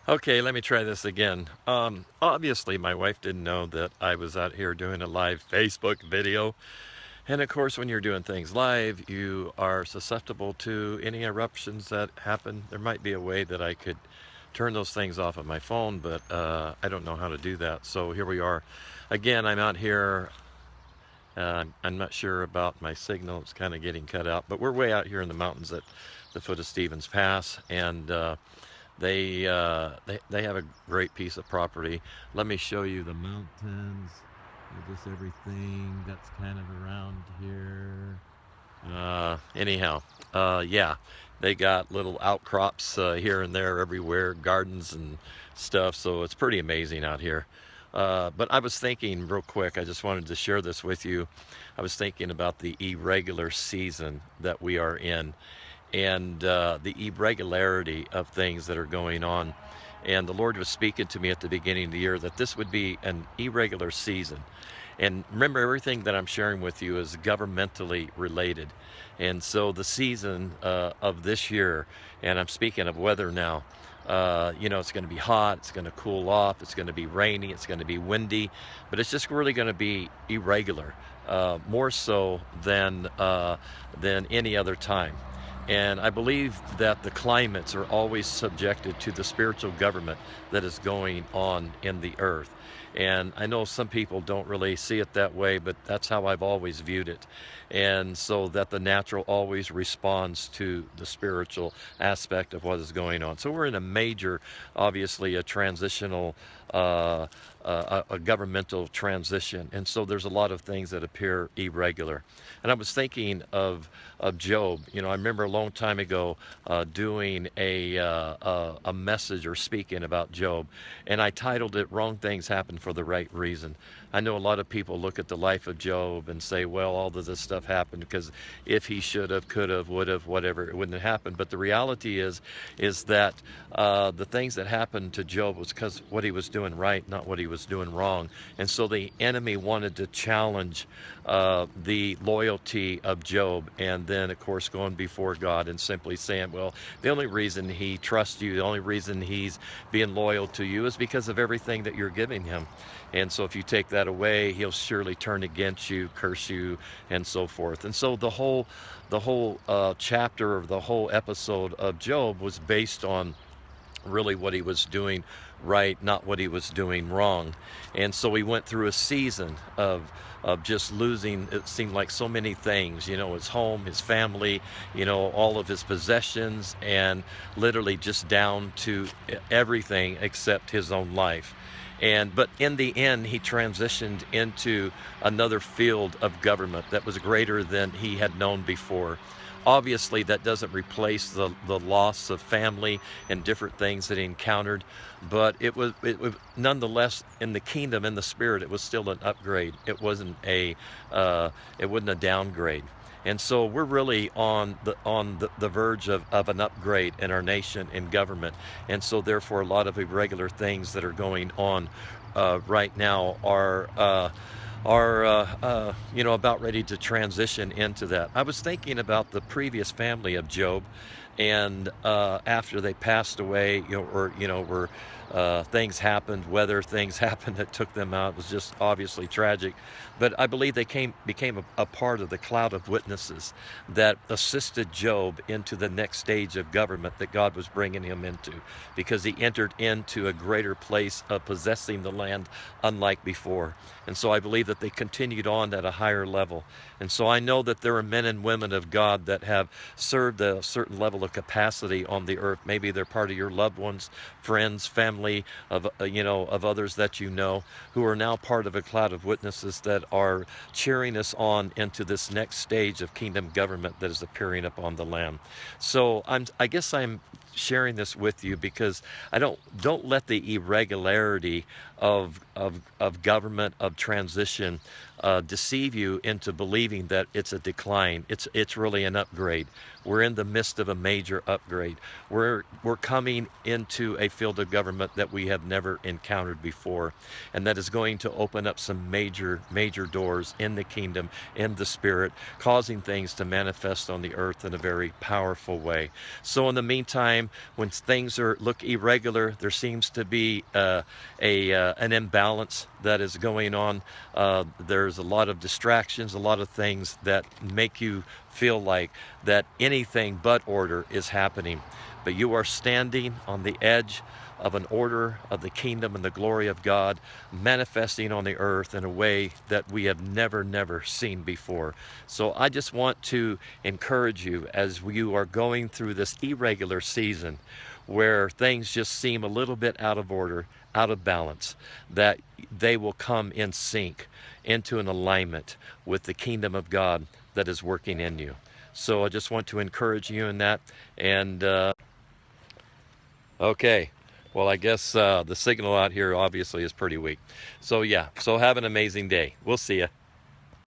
Okay, let me try this again. Obviously, my wife didn't know that I was out here doing a live Facebook video. And of course, when you're doing things live, you are susceptible to any eruptions that happen. There might be a way that I could turn those things off of my phone, but I don't know how to do that. So here we are. Again, I'm out here. I'm not sure about my signal. It's kind of getting cut out, but we're way out here in the mountains at the foot of Stevens Pass, and they have a great piece of property. Let me show you the mountains, just everything that's kind of around here. Yeah, they got little outcrops here and there everywhere, gardens and stuff. So it's pretty amazing out here. But I was thinking real quick, I just wanted to share this with you. I was thinking about the irregular season that we are in, and the irregularity of things that are going on. And the Lord was speaking to me at the beginning of the year that this would be an irregular season. And remember, everything that I'm sharing with you is governmentally related. And so the season of this year, and I'm speaking of weather now, it's going to be hot, it's going to cool off, it's going to be rainy, it's going to be windy, but it's just really going to be irregular, more so than any other time. And I believe that the climates are always subjected to the spiritual government that is going on in the earth. And I know some people don't really see it that way, but that's how I've always viewed it. And so that the natural always responds to the spiritual aspect of what is going on. So we're in a major, obviously, a transitional, a governmental transition. And so there's a lot of things that appear irregular. And I was thinking of Job. I remember a long time ago doing a message or speaking about Job, and I titled it "Wrong Things Happen for the Right Reason." I know a lot of people look at the life of Job and say, well, all of this stuff happened because if he should have, could have, would have, whatever, it wouldn't have happened. But the reality is that the things that happened to Job was because what he was doing right, not what he was doing wrong. And so the enemy wanted to challenge the loyalty of Job, and then, of course, going before God and simply saying, well, the only reason he trusts you, the only reason he's being loyal to you is because of everything that you're giving him. And so if you take that away, he'll surely turn against you, curse you, and so forth. And so the whole chapter, or the whole episode of Job was based on really what he was doing right, not what he was doing wrong. And so he went through a season of just losing, it seemed like, so many things, his home, his family, all of his possessions, and literally just down to everything except his own life. But in the end, he transitioned into another field of government that was greater than he had known before. Obviously, that doesn't replace the loss of family and different things that he encountered, but it was nonetheless, in the kingdom, in the spirit, it was still an upgrade. It wasn't a downgrade. And so we're really on the verge of an upgrade in our nation and government. And so therefore, a lot of irregular things that are going on right now are about ready to transition into that. I was thinking about the previous family of Job, and after they passed away, were things happened, weather things happened that took them out. It was just obviously tragic. But I believe they became a part of the cloud of witnesses that assisted Job into the next stage of government that God was bringing him into, because he entered into a greater place of possessing the land unlike before. And so I believe that they continued on at a higher level. And so I know that there are men and women of God that have served a certain level of capacity on the earth. Maybe they're part of your loved ones, friends, family, of others that who are now part of a cloud of witnesses that are cheering us on into this next stage of kingdom government that is appearing upon the land. So I guess I'm sharing this with you because I don't let the irregularity of government, of transition, deceive you into believing that it's a decline. It's really an upgrade. We're in the midst of a major upgrade. We're coming into a field of government that we have never encountered before, and that is going to open up some major doors in the kingdom, in the spirit, causing things to manifest on the earth in a very powerful way. So in the meantime, time when things look irregular, there seems to be an imbalance that is going on. There's a lot of distractions, a lot of things that make you feel like that anything but order is happening. But you are standing on the edge of an order of the kingdom and the glory of God manifesting on the earth in a way that we have never seen before. So I just want to encourage you as you are going through this irregular season where things just seem a little bit out of order, out of balance, that they will come in sync into an alignment with the kingdom of God that is working in you. So I just want to encourage you in that. And okay. Well, I guess the signal out here obviously is pretty weak. So yeah, so have an amazing day. We'll see you.